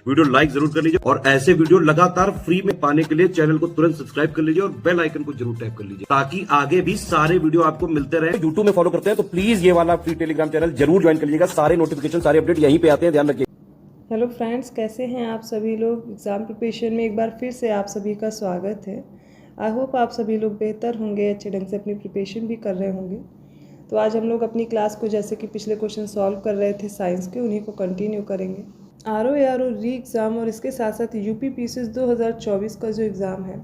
Video like जरूर कर लीजिए और ऐसे वीडियो लगातार फ्री में पाने के लिए चैनल को तुरंत सब्सक्राइब कर लीजिए और बेल आइकन को जरूर टैप कर लीजिए ताकि आगे भी सारे वीडियो आपको मिलते रहे। यूट्यूब में फॉलो करते हैं तो प्लीज ये वाला फ्री टेलीग्राम चैनल जरूर ज्वाइन कर लीजिएगा। सारे नोटिफिकेशन सारे अपडेट यहीं पे आते हैं, ध्यान रखिए। हेलो फ्रेंड्स, कैसे हैं आप सभी लोग। एग्ज़ाम प्रिपरेशन में एक बार फिर से आप सभी का स्वागत है। आई होप आप सभी लोग बेहतर होंगे, अच्छे ढंग से अपनी प्रिपरेशन भी कर रहे होंगे। तो आज हम लोग अपनी क्लास को जैसे कि पिछले क्वेश्चन सॉल्व कर रहे थे साइंस के, उन्हीं को कंटिन्यू करेंगे। आरओ री एग्ज़ाम और इसके साथ साथ यूपी पीसीएस 2024 का जो एग्ज़ाम है,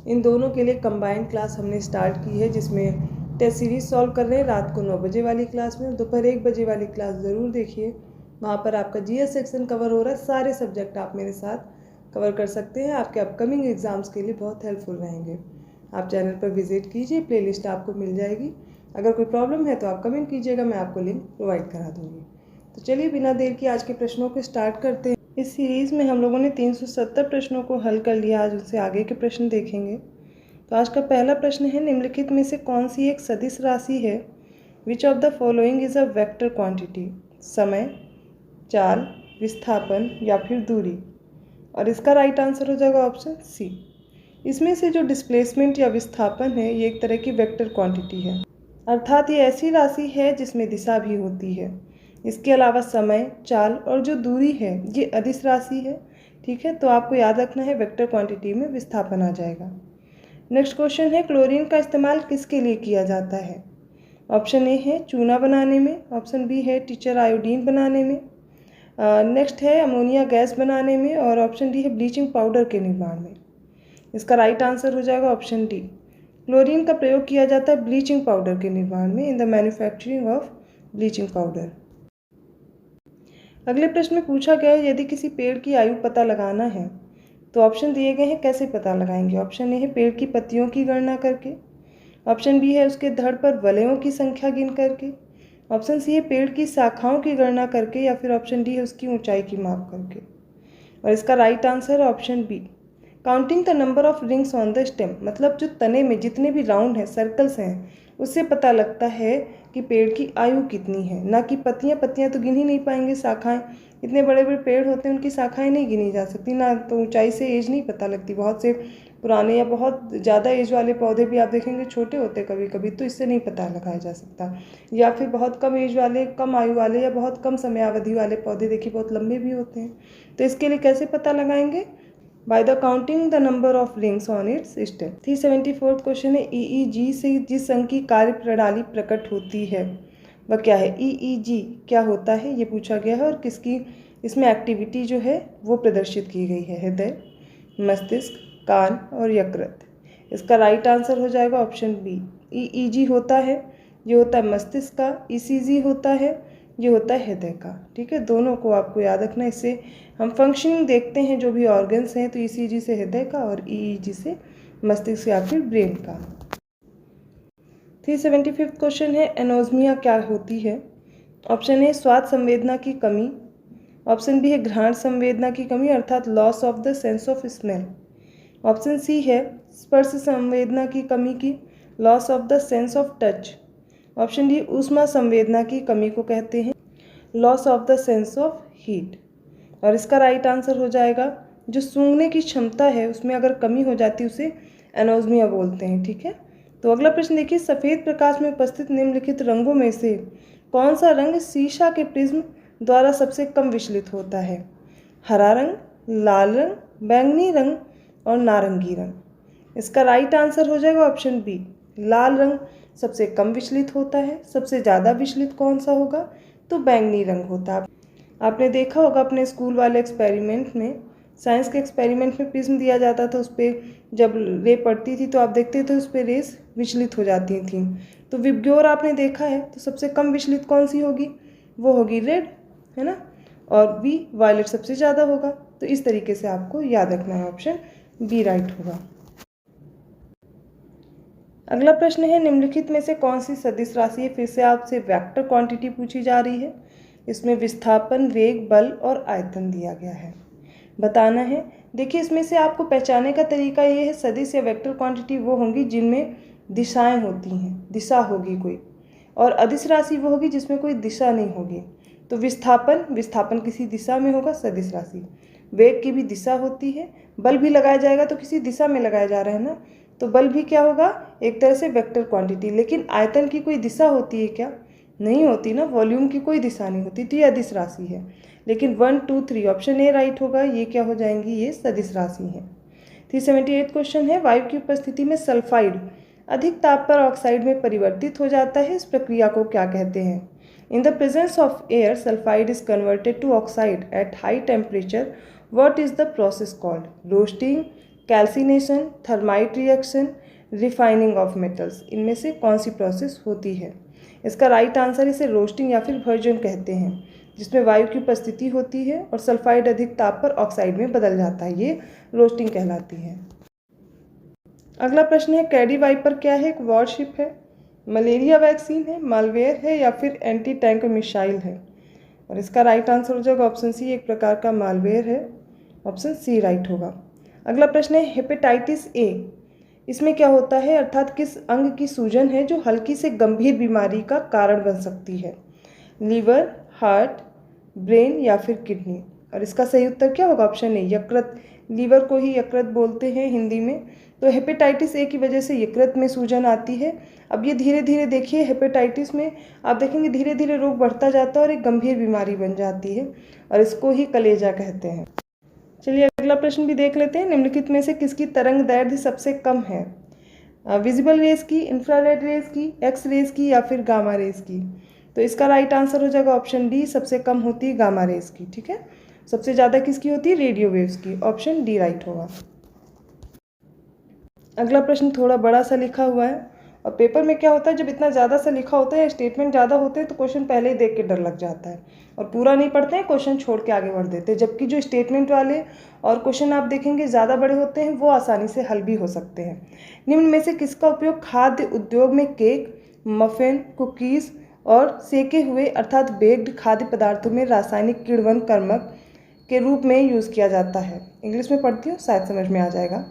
इन दोनों के लिए कंबाइंड क्लास हमने स्टार्ट की है, जिसमें टेस्ट सीरीज सॉल्व कर रहे हैं रात को 9 बजे वाली क्लास में। दोपहर 1 बजे वाली क्लास ज़रूर देखिए, वहाँ पर आपका जीएस सेक्शन कवर हो रहा है। सारे सब्जेक्ट आप मेरे साथ कवर कर सकते हैं, आपके अपकमिंग एग्ज़ाम्स के लिए बहुत हेल्पफुल रहेंगे। आप चैनल पर विजिट कीजिए, प्लेलिस्ट आपको मिल जाएगी। अगर कोई प्रॉब्लम है तो आप कमेंट कीजिएगा, मैं आपको लिंक प्रोवाइड करा दूँगी। तो चलिए बिना देर की आज के प्रश्नों को स्टार्ट करते हैं। इस सीरीज़ में हम लोगों ने 370 प्रश्नों को हल कर लिया। आज उनसे आगे के प्रश्न देखेंगे। तो आज का पहला प्रश्न है, निम्नलिखित में से कौन सी एक सदिश राशि है। Which of the following is a vector quantity. समय, चाल, विस्थापन या फिर दूरी। और इसका राइट आंसर हो जाएगा ऑप्शन सी। इसमें से जो डिस्प्लेसमेंट या विस्थापन है, ये एक तरह की वेक्टर क्वांटिटी है, अर्थात ये ऐसी राशि है जिसमें दिशा भी होती है। इसके अलावा समय, चाल और जो दूरी है ये अदिश राशि है। ठीक है, तो आपको याद रखना है वेक्टर क्वांटिटी में विस्थापन आ जाएगा। नेक्स्ट क्वेश्चन है, क्लोरीन का इस्तेमाल किसके लिए किया जाता है। ऑप्शन ए है चूना बनाने में, ऑप्शन बी है टीचर आयोडीन बनाने में, नेक्स्ट है अमोनिया गैस बनाने में, और ऑप्शन डी है ब्लीचिंग पाउडर के निर्माण में। इसका राइट आंसर हो जाएगा ऑप्शन डी। क्लोरीन का प्रयोग किया जाता है ब्लीचिंग पाउडर के निर्माण में, in the manufacturing of bleaching powder. अगले प्रश्न में पूछा गया है, यदि किसी पेड़ की आयु पता लगाना है तो ऑप्शन दिए गए हैं, कैसे पता लगाएंगे। ऑप्शन ए है पेड़ की पत्तियों की गणना करके, ऑप्शन बी है उसके धड़ पर वलयों की संख्या गिन करके, ऑप्शन सी है पेड़ की शाखाओं की गणना करके, या फिर ऑप्शन डी है उसकी ऊंचाई की माप करके। और इसका राइट आंसर है option B, counting the number of rings on the stem. मतलब जो तने में जितने भी राउंड हैं, सर्कल्स हैं, उससे पता लगता है कि पेड़ की आयु कितनी है, ना कि पत्तियां। पत्तियां तो गिन ही नहीं पाएंगे, शाखाएं, इतने बड़े बड़े पेड़ होते हैं उनकी शाखाएं नहीं गिनी जा सकती ना, तो ऊंचाई से एज नहीं पता लगती। बहुत से पुराने या बहुत ज़्यादा एज वाले पौधे भी आप देखेंगे छोटे होते कभी कभी, तो इससे नहीं पता लगाया जा सकता। या फिर बहुत कम एज वाले, कम आयु वाले या बहुत कम समयावधि वाले पौधे देखिए बहुत लंबे भी होते हैं। तो इसके लिए कैसे पता लगाएंगे, by the counting the number of rings on it's stem. 374 question है, ईईजी से जिस अंग की कार्य प्रणाली प्रकट होती है वह क्या है। ईईजी क्या होता है ये पूछा गया है, और किसकी इसमें एक्टिविटी जो है वो प्रदर्शित की गई है। हृदय, मस्तिष्क, कान और यकृत। इसका राइट आंसर हो जाएगा ऑप्शन बी। ईईजी होता है, ये होता है मस्तिष्क का। ईसीजी होता है, ये होता है हृदय का। ठीक है, दोनों को आपको याद रखना। इससे हम फंक्शनिंग देखते हैं जो भी ऑर्गन्स हैं, तो ईसीजी से हृदय का और ईईजी से मस्तिष्क या फिर ब्रेन का। 375 क्वेश्चन है, एनोस्मिया क्या होती है। ऑप्शन ए स्वाद संवेदना की कमी, ऑप्शन बी है घ्राण संवेदना की कमी अर्थात loss of the sense of smell, option C है स्पर्श संवेदना की कमी की loss of the sense of touch, option D ऊष्मा संवेदना की कमी को कहते हैं loss of the sense of heat. और इसका राइट आंसर हो जाएगा जो सूंघने की क्षमता है उसमें अगर कमी हो जाती है उसे एनोस्मिया बोलते हैं। ठीक है, तो अगला प्रश्न देखिए, सफ़ेद प्रकाश में उपस्थित निम्नलिखित रंगों में से कौन सा रंग शीशा के प्रिज्म द्वारा सबसे कम विचलित होता है। हरा रंग, लाल रंग, बैंगनी रंग और नारंगी रंग। इसका राइट आंसर हो जाएगा ऑप्शन बी, लाल रंग सबसे कम विचलित होता है। सबसे ज़्यादा विचलित कौन सा होगा, तो बैंगनी रंग होता है। आपने देखा होगा अपने स्कूल वाले एक्सपेरिमेंट में, साइंस के एक्सपेरिमेंट में प्रिज्म दिया जाता था, उस पर जब रे पड़ती थी तो आप देखते थे उस पर रेस विचलित हो जाती थी। तो विबग्योर आपने देखा है, तो सबसे कम विचलित कौन सी होगी, वो होगी रेड, है ना, और बी वायलेट सबसे ज़्यादा होगा। तो इस तरीके से आपको याद रखना है, ऑप्शन बी राइट होगा। अगला प्रश्न है, निम्नलिखित में से कौन सी सदिश राशि है। फिर से आपसे वेक्टर क्वांटिटी पूछी जा रही है। इसमें विस्थापन, वेग, बल और आयतन दिया गया है, बताना है। देखिए इसमें से आपको पहचानने का तरीका ये है, सदिश या वेक्टर क्वांटिटी वो होंगी जिनमें दिशाएं होती हैं, दिशा होगी कोई, और अदिश राशि वो होगी जिसमें कोई दिशा नहीं होगी। तो विस्थापन किसी दिशा में होगा, सदिश राशि। वेग की भी दिशा होती है। बल भी लगाया जाएगा तो किसी दिशा में लगाया जा रहा है ना, तो बल भी क्या होगा, एक तरह से वेक्टर क्वांटिटी। लेकिन आयतन की कोई दिशा होती है क्या? नहीं होती ना, वॉल्यूम की कोई दिशा नहीं होती, तो ये अदिश राशि है। लेकिन 1, 2, 3 ऑप्शन ए राइट होगा, ये क्या हो जाएंगी, ये सदिश राशि है। 378 क्वेश्चन है, वायु की उपस्थिति में सल्फाइड अधिक ताप पर ऑक्साइड में परिवर्तित हो जाता है, इस प्रक्रिया को क्या कहते हैं? In the presence of air sulphide is converted to oxide at high temperature, what is the process called? Roasting, calcination, thermite reaction, refining of metals. इनमें से कौन सी प्रोसेस होती है? इसका राइट आंसर इसे रोस्टिंग या फिर वर्जन कहते हैं, जिसमें वायु की उपस्थिति होती है और सल्फाइड अधिक ताप पर ऑक्साइड में बदल जाता है, ये रोस्टिंग कहलाती है। अगला प्रश्न है, कैडी वाइपर क्या है? एक वॉरशिप है, मलेरिया वैक्सीन है, मालवेयर है या फिर एंटी टैंक मिसाइल है? और इसका राइट आंसर हो जाएगा ऑप्शन सी, एक प्रकार का मालवेयर है, ऑप्शन सी राइट होगा। अगला प्रश्न है, हेपेटाइटिस ए, इसमें क्या होता है, अर्थात किस अंग की सूजन है जो हल्की से गंभीर बीमारी का कारण बन सकती है? लीवर, हार्ट, ब्रेन या फिर किडनी? और इसका सही उत्तर क्या होगा, ऑप्शन ए यकृत। लीवर को ही यकृत बोलते हैं हिंदी में। तो हेपेटाइटिस ए की वजह से यकृत में सूजन आती है। अब ये धीरे धीरे देखिए, हेपेटाइटिस में आप देखेंगे धीरे धीरे रोग बढ़ता जाता है और एक गंभीर बीमारी बन जाती है, और इसको ही कलेजा कहते हैं। चलिए अगला प्रश्न भी देख लेते हैं, निम्नलिखित में से किसकी तरंग दैर्ध्य सबसे कम है? विजिबल रेस की, इंफ्रारेड रेस की, एक्स रेस की या फिर गामा रेस की? तो इसका राइट आंसर हो जाएगा ऑप्शन डी, सबसे कम होती है गामा रेस की। ठीक है, सबसे ज़्यादा किसकी होती है? रेडियो वेव्स की, ऑप्शन डी राइट होगा। अगला प्रश्न थोड़ा बड़ा सा लिखा हुआ है, और पेपर में क्या होता है, जब इतना ज़्यादा सा लिखा होता है, स्टेटमेंट ज़्यादा होते हैं तो क्वेश्चन पहले ही देख के डर लग जाता है और पूरा नहीं पढ़ते हैं, क्वेश्चन छोड़ के आगे बढ़ देते हैं। जबकि जो स्टेटमेंट वाले और क्वेश्चन आप देखेंगे ज़्यादा बड़े होते हैं, वो आसानी से हल भी हो सकते हैं। निम्न में से किसका उपयोग खाद्य उद्योग में केक, मफिन, कुकीज़ और सेके हुए अर्थात बेक्ड खाद्य पदार्थों में रासायनिक किण्वन कर्मक के रूप में यूज़ किया जाता है? इंग्लिश में पढ़ती हूँ, शायद समझ में आ जाएगा।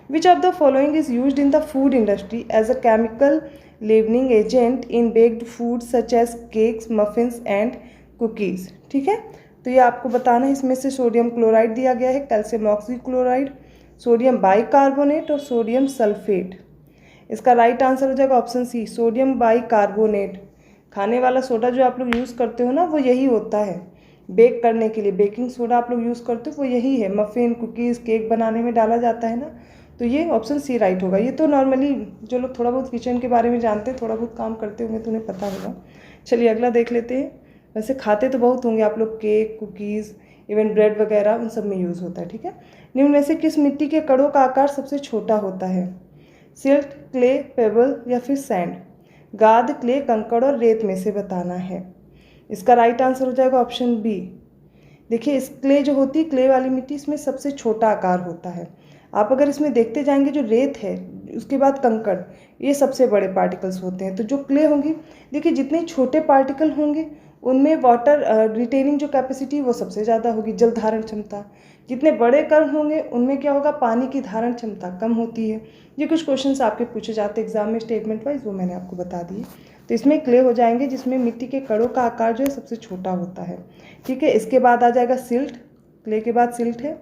Which of the following is used in the food industry as a chemical leavening agent in baked foods such as cakes, muffins and cookies? ठीक है, तो ये आपको बताना है। इसमें से सोडियम क्लोराइड दिया गया है, कैल्शियम ऑक्सीक्लोराइड, सोडियम बाइकार्बोनेट और सोडियम सल्फेट। इसका राइट आंसर हो जाएगा ऑप्शन सी, सोडियम बाइकार्बोनेट। खाने वाला सोडा जो आप लोग यूज़ करते हो ना, वो यही होता है बेक करने के लिए। बेकिंग सोडा आप लोग यूज़ करते हो, वो यही है, मफ़िन, कुकीज़, केक बनाने में डाला जाता है ना, तो ये ऑप्शन सी राइट होगा। ये तो नॉर्मली जो लोग थोड़ा बहुत किचन के बारे में जानते हैं, थोड़ा बहुत काम करते होंगे तो उन्हें पता होगा। चलिए अगला देख लेते हैं। वैसे खाते तो बहुत होंगे आप लोग, केक, कुकीज़, इवन ब्रेड वगैरह, उन सब में यूज़ होता है। ठीक है, निम्न में से किस मिट्टी के कणों का आकार सबसे छोटा होता है? सिल्ट, क्ले, पेबल या फिर सैंड? गाद, क्ले, कंकड़ और रेत में से बताना है। इसका राइट आंसर हो जाएगा ऑप्शन बी। देखिए, इस क्ले जो होती है, क्ले वाली मिट्टी, इसमें सबसे छोटा आकार होता है। आप अगर इसमें देखते जाएंगे, जो रेत है, उसके बाद कंकड़, ये सबसे बड़े पार्टिकल्स होते हैं। तो जो क्ले होंगी, देखिए जितने छोटे पार्टिकल होंगे उनमें वाटर रिटेनिंग जो कैपेसिटी वो सबसे ज़्यादा होगी, जल धारण क्षमता। जितने बड़े कण होंगे उनमें क्या होगा, पानी की धारण क्षमता कम होती है। ये कुछ क्वेश्चंस आपके पूछे जाते हैं एग्जाम में स्टेटमेंट वाइज, वो मैंने आपको बता दिए। तो इसमें क्ले हो जाएंगे, जिसमें मिट्टी के कणों का आकार जो है सबसे छोटा होता है। ठीक है, इसके बाद आ जाएगा सिल्ट, क्ले के बाद सिल्ट है,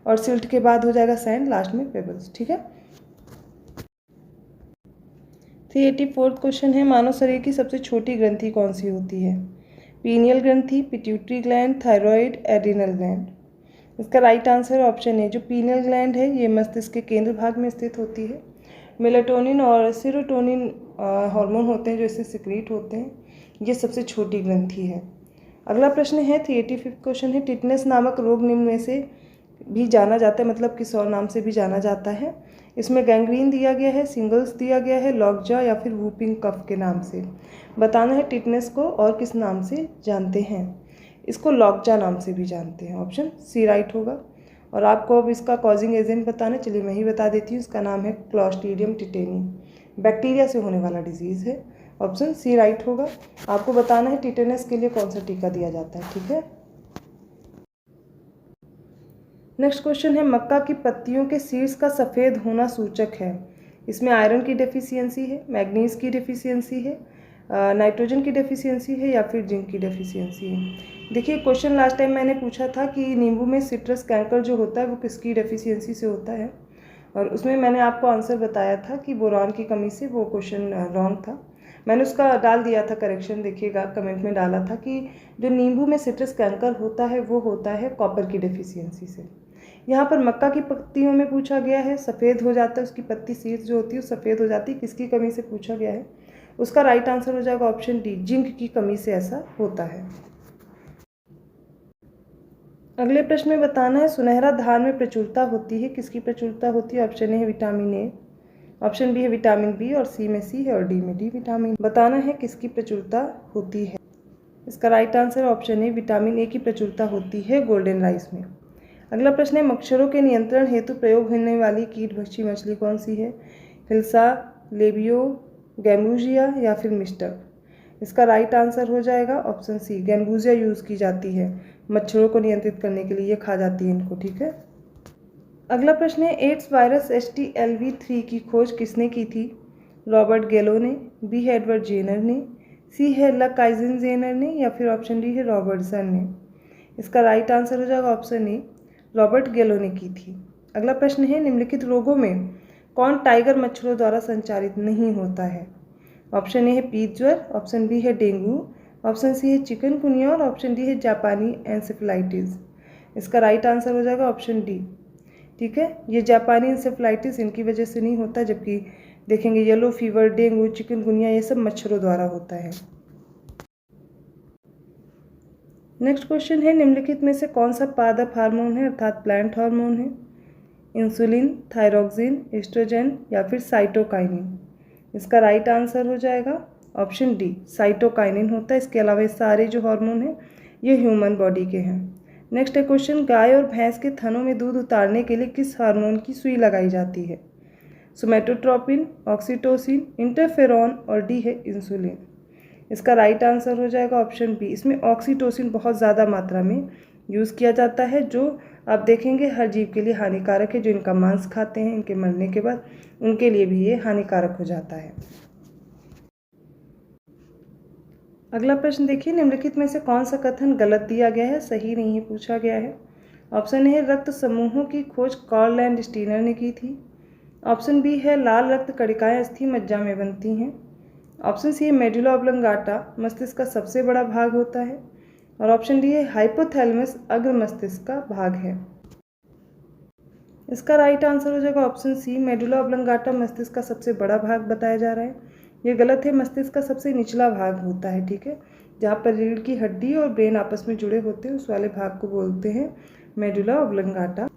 और सिल्ट के बाद हो जाएगा सैंड, लास्ट में पेबल्स। ठीक है, 384 क्वेश्चन है, मानव शरीर की सबसे छोटी ग्रंथि कौन सी होती है? पीनियल ग्रंथि, pituitary gland, thyroid, adrenal gland? इसका राइट आंसर ऑप्शन है, जो पीनियल ग्लैंड है ये मस्तिष्क के केंद्र भाग में स्थित होती है। मेलाटोनिन और सेरोटोनिन हार्मोन होते हैं जो इससे सिक्रीट होते हैं, ये सबसे छोटी ग्रंथि है। अगला प्रश्न है, 385 क्वेश्चन है, टिटनेस नामक रोग निम्न में से भी जाना जाता है, मतलब किस और नाम से भी जाना जाता है? इसमें गैंग्रीन दिया गया है, सिंगल्स दिया गया है, लॉकजा या फिर वूपिंग कफ के नाम से। बताना है टिटनेस को और किस नाम से जानते हैं? इसको लॉकजा नाम से भी जानते हैं, ऑप्शन सी राइट होगा। और आपको अब इसका कॉजिंग एजेंट बताना, चलिए मैं ही बता देती हूँ। इसका नाम है क्लॉस्ट्रीडियम टिटेनी, बैक्टीरिया से होने वाला डिजीज़ है, ऑप्शन सी राइट होगा। आपको बताना है टिटेनस के लिए कौन सा टीका दिया जाता है। ठीक है, नेक्स्ट क्वेश्चन है, मक्का की पत्तियों के शीर्ष का सफ़ेद होना सूचक है? इसमें आयरन की डेफिशिएंसी है, मैग्नीज की डेफिशिएंसी है, नाइट्रोजन की डेफिशिएंसी है या फिर जिंक की डेफिशिएंसी है। देखिए क्वेश्चन लास्ट टाइम मैंने पूछा था कि नींबू में सिट्रस कैंकर जो होता है वो किसकी डेफिशिएंसी से होता है, और उसमें मैंने आपको आंसर बताया था कि बोरान की कमी से। वो क्वेश्चन रॉन्ग था, मैंने उसका डाल दिया था करेक्शन, देखिएगा कमेंट में डाला था कि जो नींबू में सिट्रस कैंकर होता है वो होता है कॉपर की डेफिशिएंसी से। यहाँ पर मक्का की पत्तियों में पूछा गया है, सफ़ेद हो जाता है, उसकी पत्ती सीड्स जो होती है वो सफ़ेद हो जाती है, किसकी कमी से पूछा गया है। उसका राइट आंसर हो जाएगा ऑप्शन डी, जिंक की कमी से ऐसा होता है। अगले प्रश्न में बताना है सुनहरा धान में प्रचुरता होती है, किसकी प्रचुरता होती है। ऑप्शन ए है विटामिन ए, ऑप्शन बी है विटामिन बी, और सी में सी है और डी में डी विटामिन। बताना है किसकी प्रचुरता होती है। इसका right answer option A, vitamin A की प्रचुरता होती है गोल्डन राइस में। अगला प्रश्न है मच्छरों के नियंत्रण हेतु प्रयोग होने वाली कीटभक्षी मछली कौन सी है। हिल्सा, लेबियो, गैम्बूजिया या फिर मिस्टक। इसका राइट आंसर हो जाएगा ऑप्शन सी, गैम्बूजिया यूज़ की जाती है मच्छरों को नियंत्रित करने के लिए, ये खा जाती है इनको, ठीक है। अगला प्रश्न है एड्स वायरस HTLV-3 की खोज किसने की थी। रॉबर्ट गेलो ने, बी है एडवर्ड जेनर ने, सी है लकाइजन जेनर ने या फिर ऑप्शन डी है रॉबर्टसन ने। इसका राइट आंसर हो जाएगा ऑप्शन ए, रॉबर्ट गेलो ने की थी। अगला प्रश्न है निम्नलिखित रोगों में कौन टाइगर मच्छरों द्वारा संचारित नहीं होता है। ऑप्शन ए है पीत ज्वर, ऑप्शन बी है डेंगू, ऑप्शन सी है चिकनगुनिया और ऑप्शन डी है जापानी एन्सेफेलाइटिस। इसका राइट आंसर हो जाएगा ऑप्शन डी, ठीक है। ये जापानी एन्सेफेलाइटिस इनकी वजह से नहीं होता, जबकि देखेंगे येलो फीवर, डेंगू, चिकनगुनिया ये सब मच्छरों द्वारा होता है। नेक्स्ट क्वेश्चन है निम्नलिखित में से कौन सा पादप हार्मोन है अर्थात प्लांट हार्मोन है। इंसुलिन, थायरोक्सिन, एस्ट्रोजन या फिर साइटोकाइनिन। इसका राइट आंसर हो जाएगा ऑप्शन डी, साइटोकाइनिन होता है। इसके अलावा सारे जो हार्मोन हैं ये ह्यूमन बॉडी के हैं। नेक्स्ट है क्वेश्चन गाय और भैंस के थनों में दूध उतारने के लिए किस हार्मोन की सुई लगाई जाती है। सोमेटोट्रोपिन, ऑक्सीटोसिन, इंटरफेरॉन और डी है इंसुलिन। इसका राइट आंसर हो जाएगा ऑप्शन बी, इसमें ऑक्सीटोसिन बहुत ज़्यादा मात्रा में यूज़ किया जाता है, जो आप देखेंगे हर जीव के लिए हानिकारक है। जो इनका मांस खाते हैं इनके मरने के बाद उनके लिए भी ये हानिकारक हो जाता है। अगला प्रश्न देखिए निम्नलिखित में से कौन सा कथन गलत दिया गया है, सही नहीं है पूछा गया है। ऑप्शन ए है रक्त समूहों की खोज कार्ल लैंडस्टीनर ने की थी। ऑप्शन बी है लाल रक्त कणिकाएं अस्थि मज्जा में बनती हैं। ऑप्शन सी है मेडुला ऑब्लंगाटा मस्तिष्क का सबसे बड़ा भाग होता है, और ऑप्शन डी है हाइपोथैलेमस अग्र मस्तिष्क का भाग है। इसका राइट आंसर हो जाएगा ऑप्शन सी, मेडुला ऑब्लंगाटा मस्तिष्क का सबसे बड़ा भाग बताया जा रहा है। ये गलत है, मस्तिष्क का सबसे निचला भाग होता है, ठीक है। जहाँ पर रीढ़ की हड्डी और ब्रेन आपस में जुड़े होते हैं उस वाले भाग को बोलते हैं मेडुला ऑब्लंगाटा।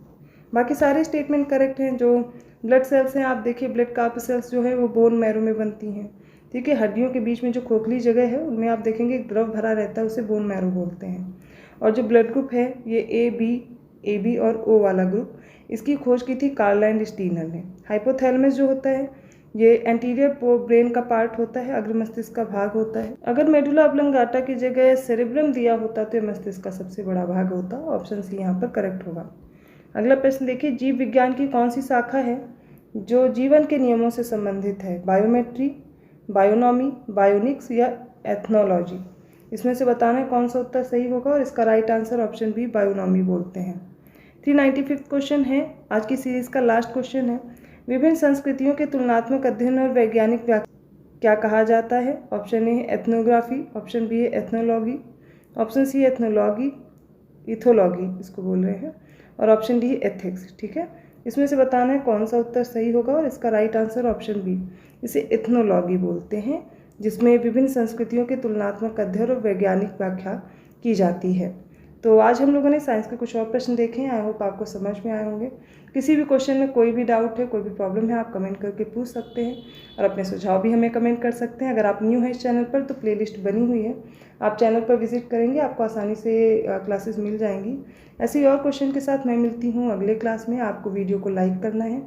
बाकी सारे स्टेटमेंट करेक्ट हैं। जो ब्लड सेल्स हैं आप देखिए, ब्लड कार्पसेल्स जो है वो बोन मैरो में बनती हैं, ठीक है। हड्डियों के बीच में जो खोखली जगह है उनमें आप देखेंगे एक द्रव भरा रहता है, उसे बोन मैरो बोलते हैं। और जो ब्लड ग्रुप है ये ए बी और ओ वाला ग्रुप, इसकी खोज की थी कार्ल लैंडस्टीनर ने। हाइपोथैलेमस जो होता है ये एंटीरियर ब्रेन का पार्ट होता है, अग्र मस्तिष्क का भाग होता है। अगर मेडुला ऑब्लंगाटा की जगह सेरेब्रम दिया होता तो ये मस्तिष्क का सबसे बड़ा भाग होता। ऑप्शन सी यहाँ पर करेक्ट होगा। अगला प्रश्न देखिए जीव विज्ञान की कौन सी शाखा है जो जीवन के नियमों से संबंधित है। बायोमेट्री, बायोनॉमी, बायोनिक्स या एथनोलॉजी। इसमें से बताना है कौन सा उत्तर सही होगा, और इसका right answer option B, bionomy बोलते हैं। 395 क्वेश्चन है, आज की सीरीज़ का लास्ट क्वेश्चन है। विभिन्न संस्कृतियों के तुलनात्मक अध्ययन और वैज्ञानिक क्या कहा जाता है। ऑप्शन ए है एथनोग्राफी, ऑप्शन बी है एथनोलॉगी, ऑप्शन सी एथनोलॉगी, इथोलॉगी इसको बोल रहे हैं, और ऑप्शन डी है एथिक्स, ठीक है। इसमें से बताना है कौन सा उत्तर सही होगा, और इसका राइट आंसर ऑप्शन बी, इसे एथनोलॉगी बोलते हैं, जिसमें विभिन्न संस्कृतियों के तुलनात्मक अध्ययन और वैज्ञानिक व्याख्या की जाती है। तो आज हम लोगों ने साइंस के कुछ और प्रश्न देखे हैं, आई होप आपको समझ में आए होंगे। किसी भी क्वेश्चन में कोई भी डाउट है, कोई भी प्रॉब्लम है, आप कमेंट करके पूछ सकते हैं, और अपने सुझाव भी हमें कमेंट कर सकते हैं। अगर आप न्यू हैं इस चैनल पर तो प्लेलिस्ट बनी हुई है, आप चैनल पर विजिट करेंगे आपको आसानी से क्लासेस मिल जाएंगी। ऐसे ही और क्वेश्चन के साथ मैं मिलती हूँ अगले क्लास में। आपको वीडियो को लाइक करना है,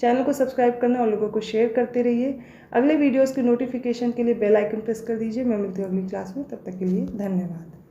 चैनल को सब्सक्राइब करना और लोगों को शेयर करते रहिए। अगले वीडियोज़ की नोटिफिकेशन के लिए बेल आइकन प्रेस कर दीजिए। मैं मिलती हूँ अगली क्लास में, तब तक के लिए धन्यवाद।